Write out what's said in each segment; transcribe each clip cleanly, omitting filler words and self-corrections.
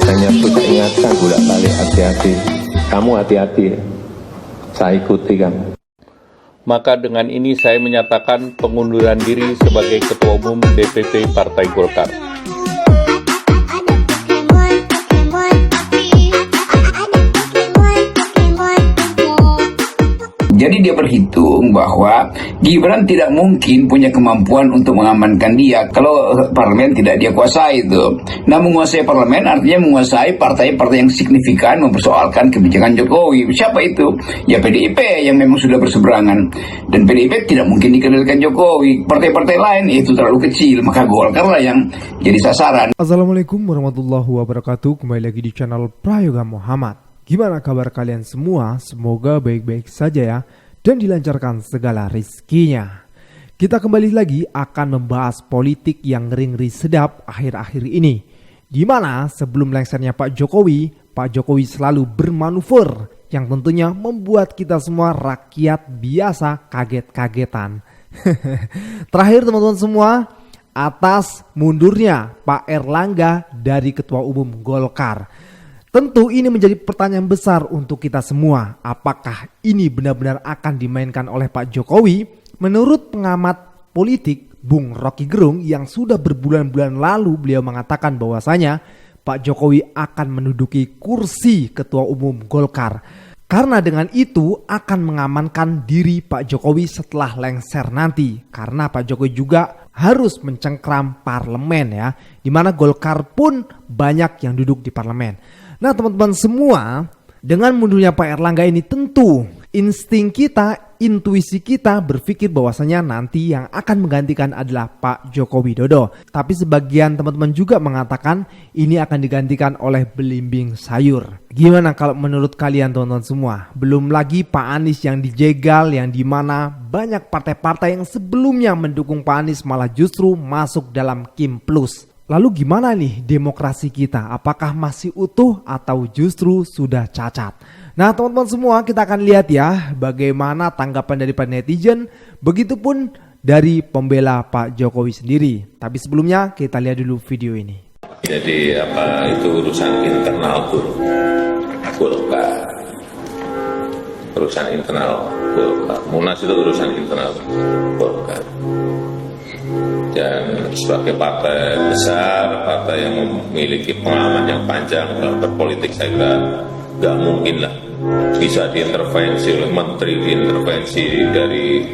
hanya suka ingatkan bolak-balik, hati-hati. Kamu hati-hati, saya ikuti kamu. Maka dengan ini saya menyatakan pengunduran diri sebagai Ketua Umum DPP Partai Golkar. Jadi dia berhitung bahwa Gibran tidak mungkin punya kemampuan untuk mengamankan dia kalau parlemen tidak dia kuasai itu. Nah, menguasai parlemen artinya menguasai partai-partai yang signifikan mempersoalkan kebijakan Jokowi. Siapa itu? Ya PDIP yang memang sudah berseberangan. Dan PDIP tidak mungkin dikendalikan Jokowi. Partai-partai lain itu terlalu kecil, maka Golkar lah yang jadi sasaran. Assalamualaikum warahmatullahi wabarakatuh. Kembali lagi di channel Prayoga Muhammad. Gimana kabar kalian semua? Semoga baik-baik saja ya, dan dilancarkan segala rizkinya. Kita kembali lagi akan membahas politik yang ngeri-ngeri sedap akhir-akhir ini. Dimana sebelum lengsernya Pak Jokowi selalu bermanuver yang tentunya membuat kita semua rakyat biasa kaget-kagetan. Terakhir teman-teman semua, atas mundurnya Pak Erlangga dari Ketua Umum Golkar. Tentu ini menjadi pertanyaan besar untuk kita semua. Apakah ini benar-benar akan dimainkan oleh Pak Jokowi? Menurut pengamat politik Bung Rocky Gerung yang sudah berbulan-bulan lalu beliau mengatakan bahwasanya Pak Jokowi akan menduduki kursi Ketua Umum Golkar. Karena dengan itu akan mengamankan diri Pak Jokowi setelah lengser nanti. Karena Pak Jokowi juga harus mencengkram parlemen ya. Dimana Golkar pun banyak yang duduk di parlemen. Nah teman-teman semua, dengan mundurnya Pak Erlangga ini tentu insting kita, intuisi kita berpikir bahwasanya nanti yang akan menggantikan adalah Pak Joko Widodo. Tapi sebagian teman-teman juga mengatakan ini akan digantikan oleh belimbing sayur. Gimana kalau menurut kalian teman-teman semua? Belum lagi Pak Anies yang dijegal, yang dimana banyak partai-partai yang sebelumnya mendukung Pak Anies malah justru masuk dalam Kim Plus. Lalu gimana nih demokrasi kita? Apakah masih utuh atau justru sudah cacat? Nah teman-teman semua, kita akan lihat ya bagaimana tanggapan dari para netizen. Begitupun dari pembela Pak Jokowi sendiri. Tapi sebelumnya kita lihat dulu video ini. Jadi itu urusan internal Golkar. Urusan internal Golkar. Munas itu urusan internal Golkar. Dan sebagai partai besar, partai yang memiliki pengalaman yang panjang dalam berpolitik, saya kira nggak mungkin lah bisa diintervensi oleh menteri, diintervensi dari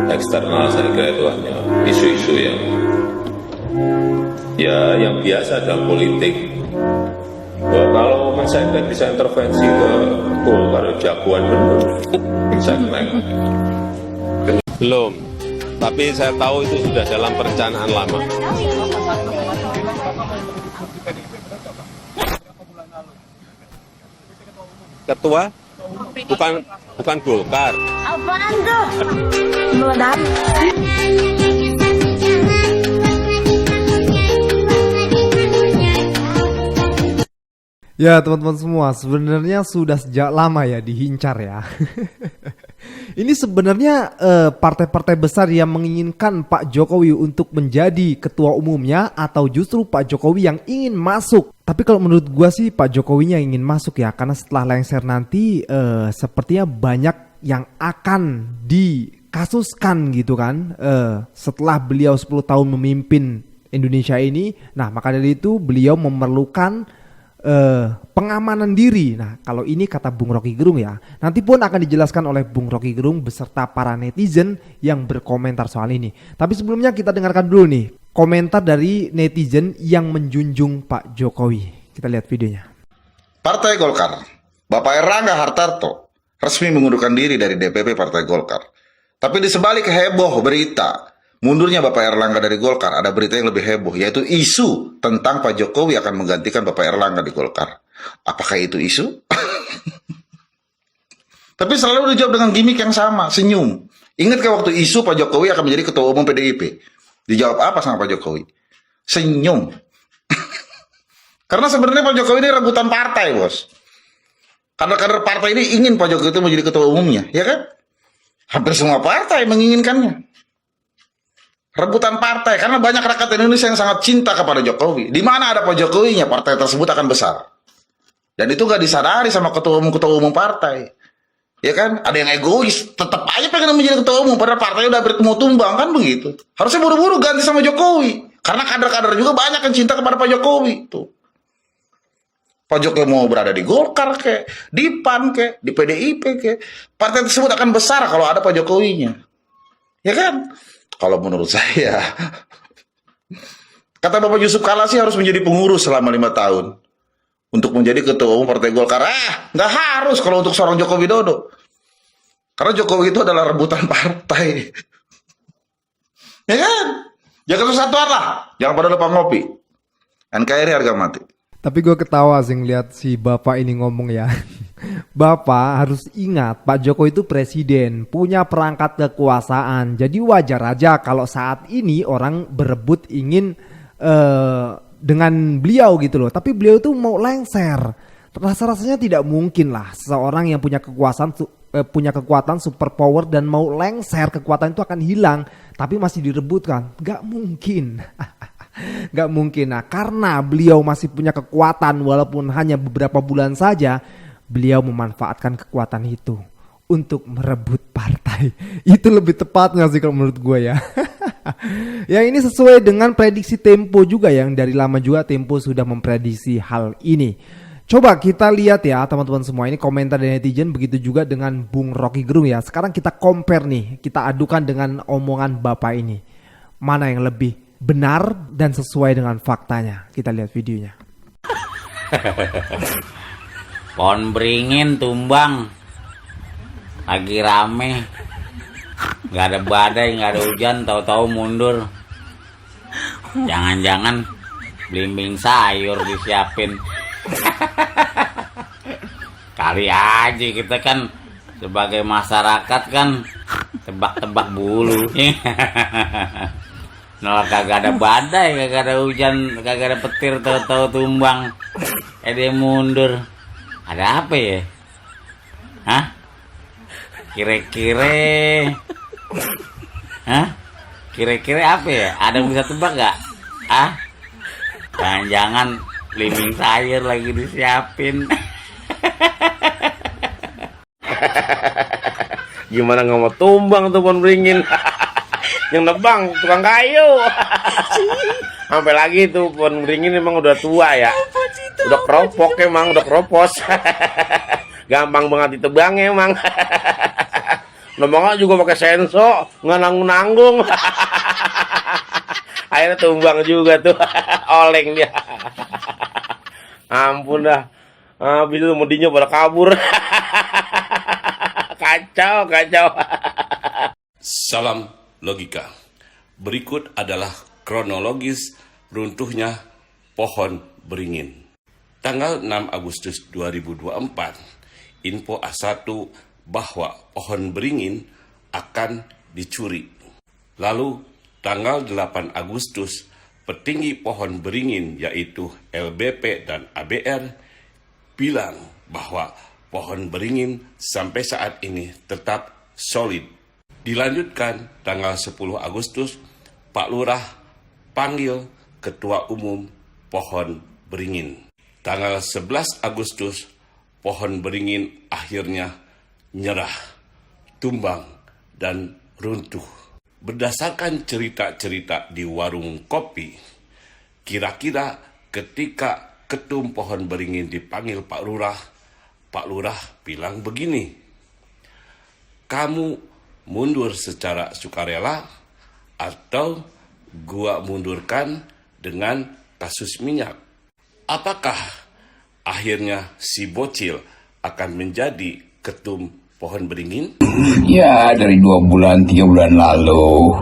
eksternal. Saya kira itu hanya isu-isu yang biasa dalam politik. Kalau saya kira bisa intervensi ke Golkar, jagoan benar. Saya kira belum. Tapi saya tahu itu sudah dalam perencanaan lama. Ketua? Bukan Golkar. Apaan tuh? Meledak. Ya teman-teman semua, sebenarnya sudah sejak lama ya diincar ya. Ini sebenarnya partai-partai besar yang menginginkan Pak Jokowi untuk menjadi ketua umumnya atau justru Pak Jokowi yang ingin masuk. Tapi kalau menurut gua sih Pak Jokowinya ingin masuk ya, karena setelah lengser nanti sepertinya banyak yang akan dikasuskan gitu kan. Setelah beliau 10 tahun memimpin Indonesia ini, nah maka dari itu beliau memerlukan pengamanan diri. Nah kalau ini kata Bung Rocky Gerung ya, nanti pun akan dijelaskan oleh Bung Rocky Gerung beserta para netizen yang berkomentar soal ini. Tapi sebelumnya kita dengarkan dulu nih komentar dari netizen yang menjunjung Pak Jokowi. Kita lihat videonya. Partai Golkar, Bapak Erlangga Hartarto resmi mengundurkan diri dari DPP Partai Golkar. Tapi di sebalik heboh berita mundurnya Bapak Erlangga dari Golkar, ada berita yang lebih heboh, yaitu isu tentang Pak Jokowi akan menggantikan Bapak Erlangga di Golkar. Apakah itu isu? Tapi selalu dijawab dengan gimmick yang sama, senyum. Ingatkah waktu isu Pak Jokowi akan menjadi ketua umum PDIP? Dijawab apa sama Pak Jokowi? Senyum. Karena sebenarnya Pak Jokowi ini rebutan partai, bos. Kader-kader partai ini ingin Pak Jokowi itu menjadi ketua umumnya, ya kan? Hampir semua partai menginginkannya. rebutan partai, karena banyak rakyat Indonesia yang sangat cinta kepada Jokowi. Di mana ada Pak Jokowinya, partai tersebut akan besar. Dan itu gak disadari sama ketua umum partai. Ya kan? Ada yang egois, tetap aja pengen menjadi ketua umum, padahal partainya udah bertemu tumbang, kan begitu. Harusnya buru-buru ganti sama Jokowi. Karena kader-kader juga banyak yang cinta kepada Pak Jokowi. Tuh. Pak Jokowi mau berada di Golkar kek, di PAN kek, di PDIP kek, partai tersebut akan besar kalau ada Pak Jokowinya. Ya kan? Kalau menurut saya, kata Bapak Yusuf Kala sih harus menjadi pengurus selama 5 tahun. Untuk menjadi ketua umum Partai Golkar. Nggak harus kalau untuk seorang Joko Widodo. Karena Jokowi itu adalah rebutan partai. Ya kan? Jaga persatuan lah. Jangan pada lupa ngopi. NKRI harga mati. Tapi gue ketawa sih ngeliat si bapak ini ngomong ya. Bapak harus ingat Pak Jokowi itu presiden, punya perangkat kekuasaan. Jadi wajar aja kalau saat ini orang berebut ingin dengan beliau gitu loh. Tapi beliau itu mau lengser. Rasa-rasanya tidak mungkin lah seseorang yang punya kekuatan super power dan mau lengser, kekuatan itu akan hilang. Tapi masih direbutkan. Gak mungkin. Gak mungkin. Nah, karena beliau masih punya kekuatan walaupun hanya beberapa bulan saja, beliau memanfaatkan kekuatan itu untuk merebut partai. Itu lebih tepatnya sih kalau menurut gue ya. Ya ini sesuai dengan prediksi Tempo juga, yang dari lama juga Tempo sudah memprediksi hal ini. Coba kita lihat ya teman-teman semua, ini komentar dari netizen, begitu juga dengan Bung Rocky Gerung ya. Sekarang kita compare nih, kita adukan dengan omongan bapak ini. Mana yang lebih benar dan sesuai dengan faktanya. Kita lihat videonya. Pohon beringin tumbang, lagi rame, nggak ada badai, nggak ada hujan, tahu-tahu mundur. Jangan-jangan belimbing sayur disiapin. Kali aja kita kan sebagai masyarakat kan tebak-tebak bulu. Nah, kagak ada badai, kagak ada hujan, kagak ada petir, tahu-tahu tumbang. Dia mundur. Ada apa ya? Hah? Kira-kira apa ya? Ada yang bisa tebak gak? Jangan-jangan belimbing sayur lagi disiapin. Gimana nggak mau tumbang tuh pohon beringin? Yang nebang tukang kayu. Sampai lagi tuh pohon beringin emang udah tua ya. Udah keropok emang, udah keropos. Gampang banget ditebang emang. Nebangnya juga pakai senso, nggak nanggung-nanggung. Akhirnya tumbang juga tuh. Oleng dia. Ampun dah. Habis itu mudinya pada kabur. Kacau. Salam logika. Berikut adalah kronologis runtuhnya pohon beringin. Tanggal 6 Agustus 2024, info A1 bahwa pohon beringin akan dicuri. Lalu tanggal 8 Agustus, petinggi pohon beringin yaitu LBP dan ABR bilang bahwa pohon beringin sampai saat ini tetap solid. Dilanjutkan tanggal 10 Agustus, Pak Lurah panggil Ketua Umum Pohon Beringin. Tanggal 11 Agustus, pohon beringin akhirnya nyerah, tumbang, dan runtuh. Berdasarkan cerita-cerita di warung kopi, kira-kira ketika ketum pohon beringin dipanggil Pak Lurah bilang begini, "Kamu mundur secara sukarela atau gua mundurkan dengan kasus minyak." Apakah akhirnya si bocil akan menjadi ketum pohon beringin? Ya, dari 2 bulan, 3 bulan lalu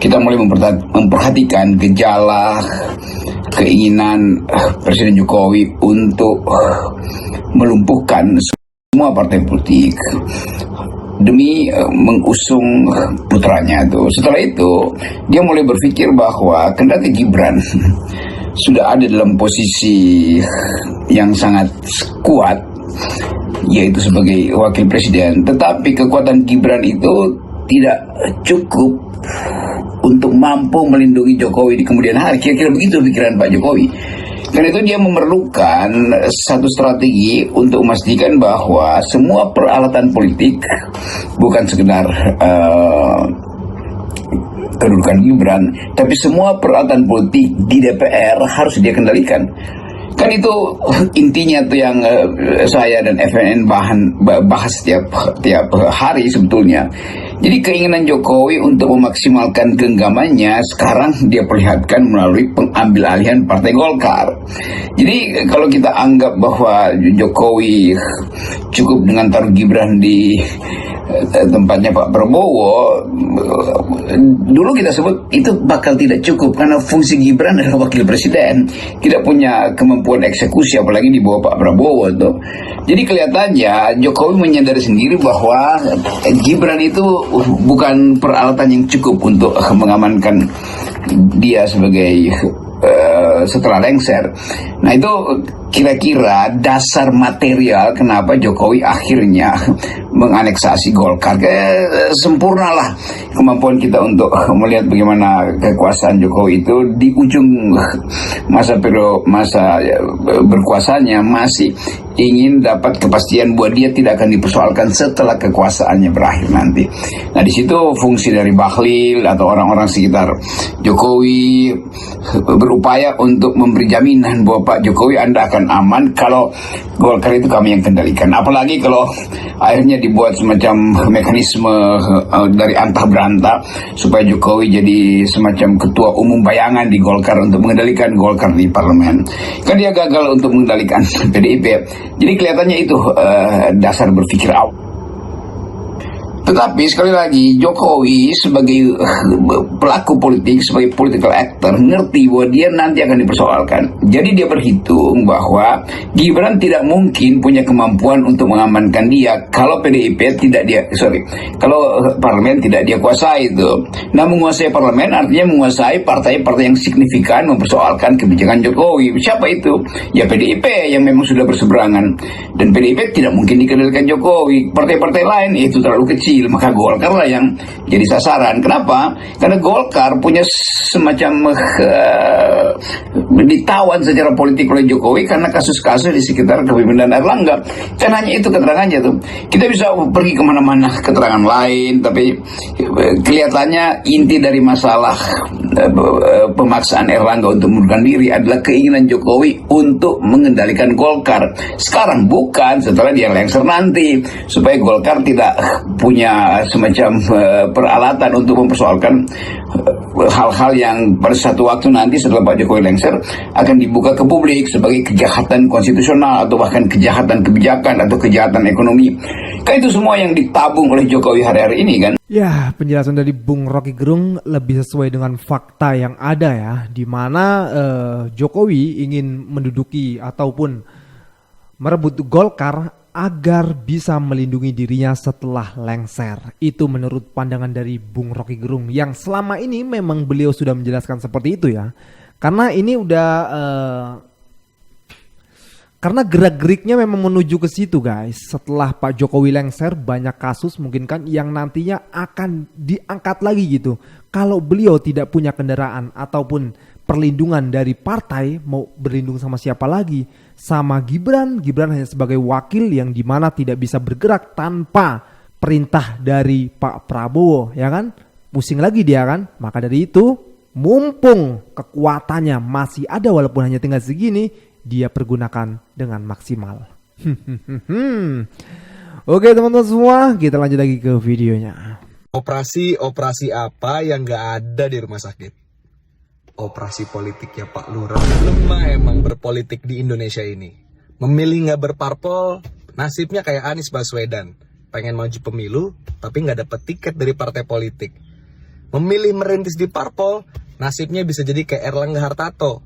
kita mulai memperhatikan gejala keinginan Presiden Jokowi untuk melumpuhkan semua partai politik demi mengusung putranya tuh. Setelah itu dia mulai berpikir bahwa kendati Gibran sudah ada dalam posisi yang sangat kuat, yaitu sebagai wakil presiden, tetapi kekuatan Gibran itu tidak cukup untuk mampu melindungi Jokowi di kemudian hari. Kira-kira begitu pikiran Pak Jokowi. Karena itu dia memerlukan satu strategi untuk memastikan bahwa semua peralatan politik, bukan sekedar kedudukan Gibran, tapi semua peralatan politik di DPR harus dia kendalikan. Kan itu intinya tuh yang saya dan FNN bahas tiap hari sebetulnya. Jadi keinginan Jokowi untuk memaksimalkan genggamannya sekarang dia perlihatkan melalui pengambil alihan Partai Golkar. Jadi kalau kita anggap bahwa Jokowi cukup dengan taruh Gibran di tempatnya Pak Prabowo, dulu kita sebut itu bakal tidak cukup karena fungsi Gibran adalah wakil presiden, tidak punya kemampuan eksekusi apalagi di bawah Pak Prabowo tuh. Jadi kelihatannya Jokowi menyadari sendiri bahwa Gibran itu bukan peralatan yang cukup untuk mengamankan dia sebagai setelah lengser. Nah itu kira-kira dasar material kenapa Jokowi akhirnya menganeksasi Golkar. Sempurnalah kemampuan kita untuk melihat bagaimana kekuasaan Jokowi itu di ujung masa berkuasanya masih ingin dapat kepastian bahwa dia tidak akan dipersoalkan setelah kekuasaannya berakhir nanti. Nah di situ fungsi dari Bahlil atau orang-orang sekitar Jokowi berupaya untuk memberi jaminan bahwa Pak Jokowi Anda akan aman kalau Golkar itu kami yang kendalikan. Apalagi kalau akhirnya dibuat semacam mekanisme dari antah berantah supaya Jokowi jadi semacam ketua umum bayangan di Golkar untuk mengendalikan Golkar di parlemen. Kan dia gagal untuk mengendalikan PDIP. Jadi kelihatannya itu dasar berpikir awal. Tetapi sekali lagi Jokowi sebagai pelaku politik, sebagai political actor, ngerti bahwa dia nanti akan dipersoalkan. Jadi dia berhitung bahwa Gibran tidak mungkin punya kemampuan untuk mengamankan dia kalau kalau parlemen tidak dia kuasai itu. Nah menguasai parlemen artinya menguasai partai-partai yang signifikan mempersoalkan kebijakan Jokowi. Siapa itu? Ya PDIP yang memang sudah berseberangan. Dan PDIP tidak mungkin dikendalikan Jokowi. Partai-partai lain itu terlalu kecil. Maka Golkar lah yang jadi sasaran. Kenapa? Karena Golkar punya semacam ditawan secara politik oleh Jokowi karena kasus-kasus di sekitar kepemimpinan Erlangga. Kan hanya itu keterangannya tuh. Kita bisa pergi kemana-mana keterangan lain, tapi kelihatannya inti dari masalah pemaksaan Erlangga untuk mengundurkan diri adalah keinginan Jokowi untuk mengendalikan Golkar. Sekarang bukan, setelah dia lengser nanti, supaya Golkar tidak punya semacam peralatan untuk mempersoalkan hal-hal yang pada satu waktu nanti setelah Pak Jokowi lengser akan dibuka ke publik sebagai kejahatan konstitusional atau bahkan kejahatan kebijakan atau kejahatan ekonomi. Kan itu semua yang ditabung oleh Jokowi hari-hari ini kan. Ya, penjelasan dari Bung Rocky Gerung lebih sesuai dengan fakta yang ada ya, di mana Jokowi ingin menduduki ataupun merebut Golkar agar bisa melindungi dirinya setelah lengser. Itu menurut pandangan dari Bung Rocky Gerung yang selama ini memang beliau sudah menjelaskan seperti itu ya. Karena ini udah karena gerak-geriknya memang menuju ke situ guys. Setelah Pak Jokowi lengser banyak kasus mungkin kan yang nantinya akan diangkat lagi gitu. Kalau beliau tidak punya kendaraan ataupun perlindungan dari partai, mau berlindung sama siapa lagi? Sama Gibran hanya sebagai wakil yang dimana tidak bisa bergerak tanpa perintah dari Pak Prabowo, ya kan? Pusing lagi dia kan? Maka dari itu, mumpung kekuatannya masih ada walaupun hanya tinggal segini, dia pergunakan dengan maksimal. Oke teman-teman semua, kita lanjut lagi ke videonya. Operasi apa yang gak ada di rumah sakit? Operasi politiknya Pak Lurah. Lemah emang berpolitik di Indonesia ini. Memilih gak berparpol, nasibnya kayak Anies Baswedan. Pengen maju pemilu, tapi gak dapet tiket dari partai politik. Memilih merintis di parpol, nasibnya bisa jadi kayak Erlangga Hartarto.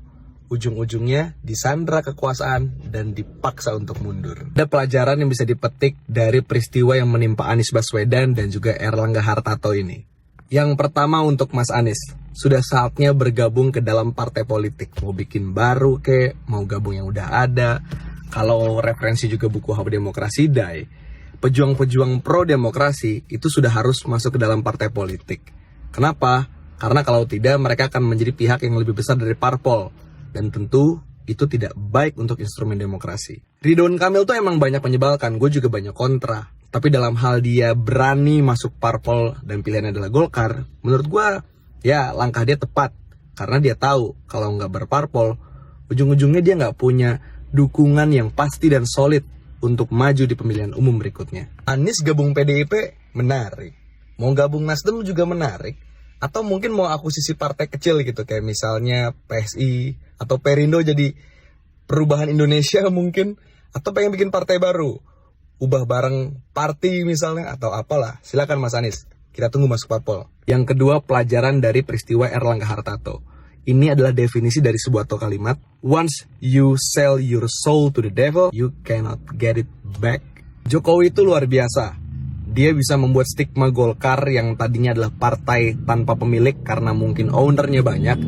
Ujung-ujungnya disandra kekuasaan dan dipaksa untuk mundur. Ada pelajaran yang bisa dipetik dari peristiwa yang menimpa Anies Baswedan dan juga Erlangga Hartarto ini. Yang pertama untuk Mas Anies, sudah saatnya bergabung ke dalam partai politik. Mau bikin baru mau gabung yang udah ada. Kalau referensi juga buku Hub Demokrasi Day, pejuang-pejuang pro demokrasi itu sudah harus masuk ke dalam partai politik. Kenapa? Karena kalau tidak, mereka akan menjadi pihak yang lebih besar dari parpol. Dan tentu itu tidak baik untuk instrumen demokrasi. Ridwan Kamil tuh emang banyak menyebalkan, gue juga banyak kontra. Tapi dalam hal dia berani masuk parpol dan pilihannya adalah Golkar, menurut gue ya langkah dia tepat. Karena dia tahu kalau nggak berparpol, ujung-ujungnya dia nggak punya dukungan yang pasti dan solid untuk maju di pemilihan umum berikutnya. Anies gabung PDIP menarik, mau gabung Nasdem juga menarik, atau mungkin mau akuisisi partai kecil gitu kayak misalnya PSI atau Perindo jadi Perubahan Indonesia mungkin, atau pengen bikin partai baru, ubah bareng party misalnya atau apalah. Silakan Mas Anies, kita tunggu masuk parpol. Yang kedua, pelajaran dari peristiwa Erlangga Hartarto. Ini adalah definisi dari sebuah kalimat. Once you sell your soul to the devil, you cannot get it back. Jokowi itu luar biasa. Dia bisa membuat stigma Golkar yang tadinya adalah partai tanpa pemilik karena mungkin ownernya banyak.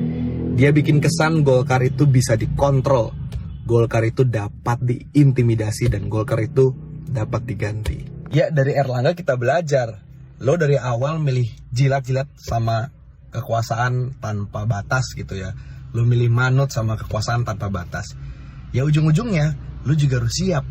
Dia bikin kesan Golkar itu bisa dikontrol. Golkar itu dapat diintimidasi dan Golkar itu dapat diganti. Ya, dari Erlangga kita belajar. Lo dari awal milih jilat-jilat sama kekuasaan tanpa batas gitu ya. Lo milih manut sama kekuasaan tanpa batas. Ya ujung-ujungnya lo juga harus siap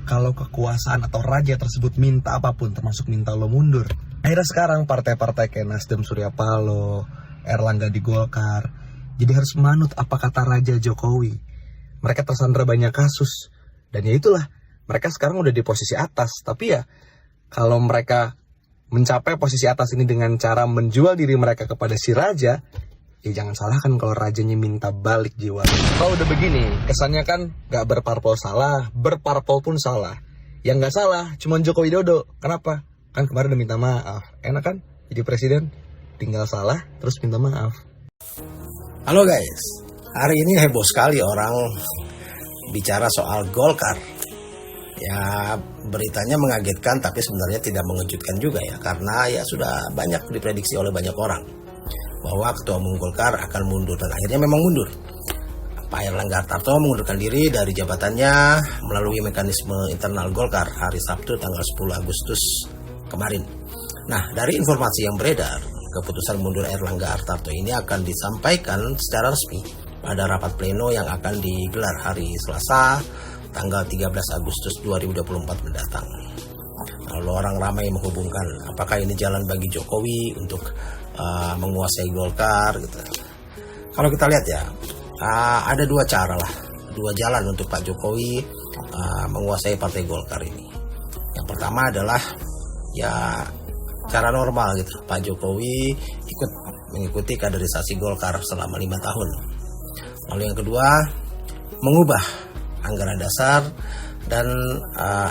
kalau kekuasaan atau raja tersebut minta apapun, termasuk minta lo mundur. Akhirnya sekarang partai-partai kayak Nasdem Surya Paloh, Erlangga di Golkar, jadi harus manut apa kata Raja Jokowi. Mereka tersandra banyak kasus. Dan ya itulah, mereka sekarang udah di posisi atas. Tapi ya, kalau mereka mencapai posisi atas ini dengan cara menjual diri mereka kepada si raja, ya jangan salahkan kalau rajanya minta balik jiwa. Kalau udah begini, kesannya kan gak berparpol salah, berparpol pun salah. Yang gak salah cuma Joko Widodo. Kenapa? Kan kemarin udah minta maaf. Enak kan jadi presiden? Tinggal salah terus minta maaf. Halo guys, hari ini heboh sekali orang bicara soal Golkar. Ya beritanya mengagetkan tapi sebenarnya tidak mengejutkan juga ya, karena ya sudah banyak diprediksi oleh banyak orang bahwa Ketua Umum Golkar akan mundur, dan akhirnya memang mundur. Pak Erlangga Hartarto mengundurkan diri dari jabatannya melalui mekanisme internal Golkar hari Sabtu tanggal 10 Agustus kemarin. Nah, dari informasi yang beredar, keputusan mundur Erlangga Hartarto ini akan disampaikan secara resmi pada rapat pleno yang akan digelar hari Selasa tanggal 13 Agustus 2024 mendatang. Lalu orang ramai menghubungkan apakah ini jalan bagi Jokowi untuk menguasai Golkar gitu. Kalau kita lihat ya, ada dua cara lah, dua jalan untuk Pak Jokowi menguasai partai Golkar ini. Yang pertama adalah ya cara normal gitu, Pak Jokowi mengikuti kaderisasi Golkar selama 5 tahun. Lalu yang kedua, mengubah anggaran dasar dan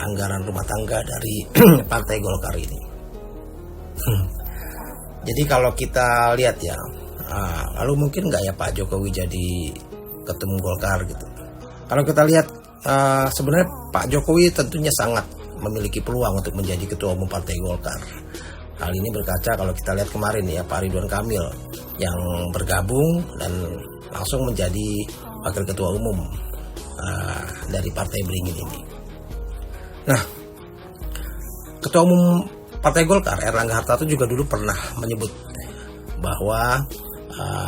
anggaran rumah tangga dari partai Golkar ini. Jadi kalau kita lihat ya, lalu mungkin nggak ya Pak Jokowi jadi ketum Golkar gitu. Kalau kita lihat sebenarnya Pak Jokowi tentunya sangat memiliki peluang untuk menjadi ketua umum partai Golkar. Hal ini berkaca kalau kita lihat kemarin ya, Pak Ridwan Kamil yang bergabung dan langsung menjadi wakil ketua umum dari Partai Beringin ini. Nah, Ketua Umum Partai Golkar Erlangga Hartarto juga dulu pernah menyebut bahwa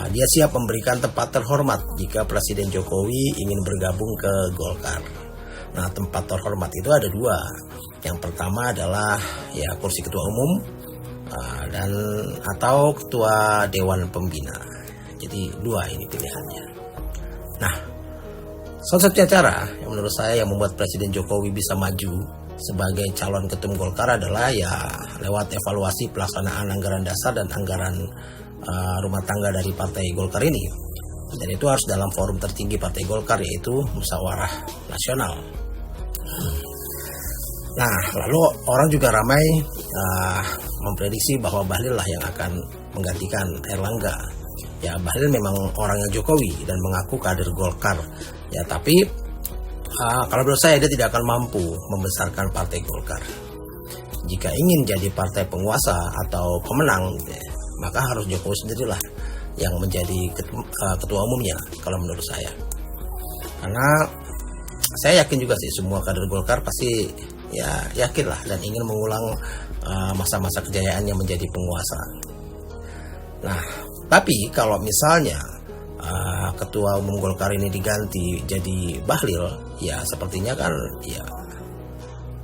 dia siap memberikan tempat terhormat jika Presiden Jokowi ingin bergabung ke Golkar. Nah, tempat terhormat itu ada dua. Yang pertama adalah ya kursi Ketua Umum dan atau Ketua Dewan Pembina. Jadi dua ini pilihannya. Nah, satu-satunya cara yang menurut saya yang membuat Presiden Jokowi bisa maju sebagai calon ketum Golkar adalah ya lewat evaluasi pelaksanaan anggaran dasar dan anggaran rumah tangga dari Partai Golkar ini. Dan itu harus dalam forum tertinggi Partai Golkar, yaitu Musyawarah Nasional. Nah, lalu orang juga ramai memprediksi bahwa Bahlil lah yang akan menggantikan Erlangga. Ya, Bahlil memang orangnya Jokowi dan mengaku kader Golkar. Ya, tapi kalau menurut saya dia tidak akan mampu membesarkan Partai Golkar. Jika ingin jadi partai penguasa atau pemenang, maka harus Jokowi sendirilah yang menjadi ketua umumnya kalau menurut saya. Karena saya yakin juga sih semua kader Golkar pasti ya yakinlah dan ingin mengulang masa-masa kejayaannya menjadi penguasa. Nah, Tapi kalau misalnya ketua umum Golkar ini diganti jadi Bahlil, ya sepertinya kan ya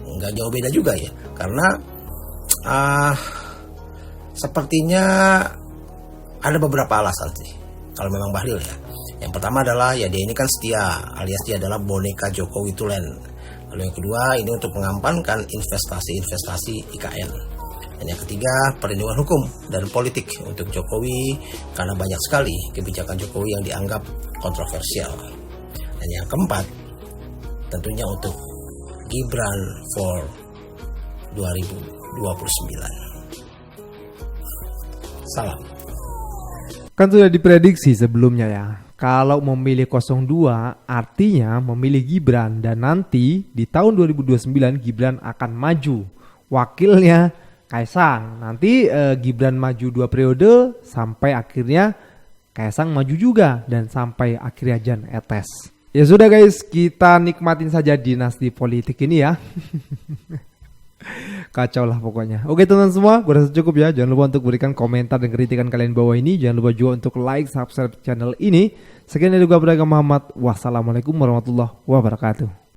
nggak jauh beda juga ya, karena sepertinya ada beberapa alasan sih kalau memang Bahlil ya. Yang pertama adalah ya dia ini kan setia, alias dia adalah boneka Jokowi Tulen. Lalu yang kedua ini untuk mengampankan investasi-investasi IKN. Dan yang ketiga perlindungan hukum dan politik untuk Jokowi karena banyak sekali kebijakan Jokowi yang dianggap kontroversial. Dan yang keempat tentunya untuk Gibran for 2029. Salam. Kan sudah diprediksi sebelumnya ya, kalau memilih 02 artinya memilih Gibran, dan nanti di tahun 2029 Gibran akan maju, wakilnya Kaisang. Nanti Gibran maju 2 periode sampai akhirnya Kaisang maju juga dan sampai akhirnya Jan Etes. Ya sudah guys, kita nikmatin saja dinasti politik ini ya. Kacau lah pokoknya. Oke teman-teman semua, gue rasa cukup ya. Jangan lupa untuk berikan komentar dan kritikan kalian bawah ini. Jangan lupa juga untuk like, subscribe channel ini. Sekian dari gue Bragam Muhammad. Wassalamualaikum warahmatullahi wabarakatuh.